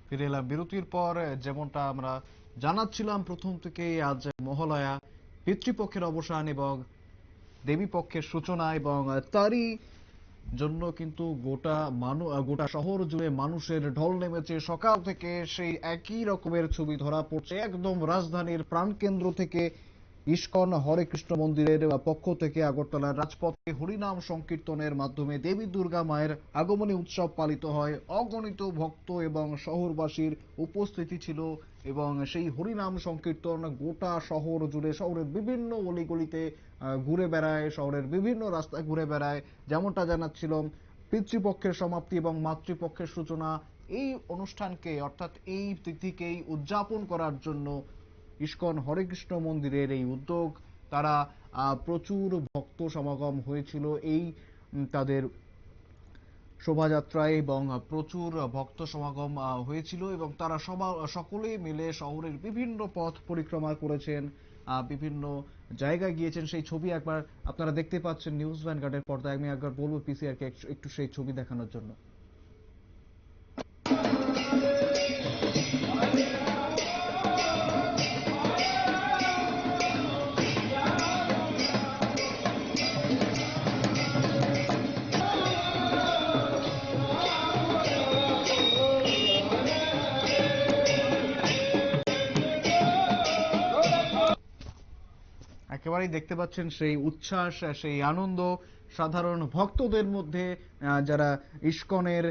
ফিরে এলাম বিরতির পর। যেমনটা আমরা জানাচ্ছিলাম প্রথম থেকেই, আজ মহালয়া, পিতৃপক্ষের অবসান এবং দেবী পক্ষের সূচনা, এবং তারই জন্য কিন্তু গোটা শহর জুড়ে মানুষের ঢল নেমেছে। সকাল থেকে সেই একই রকমের ছবি ধরা পড়ছে একদম রাজধানীর প্রাণকেন্দ্র থেকে। ইস্কন হরে কৃষ্ণ মন্দিরের পক্ষ থেকে আগরতলার রাজপথে হরিনাম সংকীর্তনের মাধ্যমে দেবী দুর্গা মায়ের আগমনী উৎসব পালিত হয়। অগণিত ভক্ত এবং শহরবাসীর উপস্থিতি ছিল, এবং সেই হরিনাম সংকীর্তন গোটা শহর জুড়ে, শহরের বিভিন্ন অলিগলিতে ঘুরে বেড়ায়, শহরের বিভিন্ন রাস্তায় ঘুরে বেড়ায়। যেমনটা জানাচ্ছিলাম, পিতৃপক্ষের সমাপ্তি এবং মাতৃপক্ষের সূচনা, এই অনুষ্ঠানকে অর্থাৎ এই তিথিকেই উদযাপন করার জন্য ইস্কন হরেকৃষ্ণ মন্দিরের এই উদ্যোগ। তারা প্রচুর ভক্ত সমাগম হয়েছিল এই তাদের শোভাযাত্রায়, এবং প্রচুর ভক্ত সমাগম হয়েছিল, এবং তারা সকলেই মিলে শহরের বিভিন্ন পথ পরিক্রমা করেছেন, বিভিন্ন জায়গায় গিয়েছেন। সেই ছবি একবার আপনারা দেখতে পাচ্ছেন নিউজ ভ্যানগার্ডের পর্দায়। আমি একবার বলবো পিসিআরকে একটু সেই ছবি দেখানোর জন্য। একেবারেই দেখতে পাচ্ছেন সেই উচ্ছ্বাস, সেই আনন্দ সাধারণ ভক্তদের মধ্যে। যারা ইস্কনের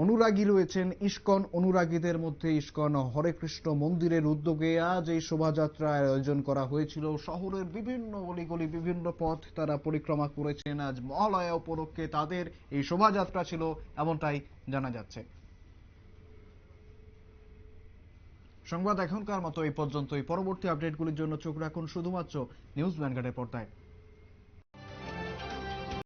অনুরাগী রয়েছেন, ইস্কন অনুরাগীদের মধ্যে ইস্কন হরে কৃষ্ণ মন্দিরের উদ্যোগে আজ এই শোভাযাত্রার আয়োজন করা হয়েছিল। শহরের বিভিন্ন অলিগলি, বিভিন্ন পথ তারা পরিক্রমা করেছেন। আজ মহালয়া উপলক্ষে তাদের এই শোভাযাত্রা ছিল, এমনটাই জানা যাচ্ছে। সংবাদ এখনকার মতো এই পর্যন্তই। পরবর্তী আপডেটগুলির জন্য চোখ রাখুন শুধুমাত্র নিউজ ভ্যানগার্ডের পর্দায়।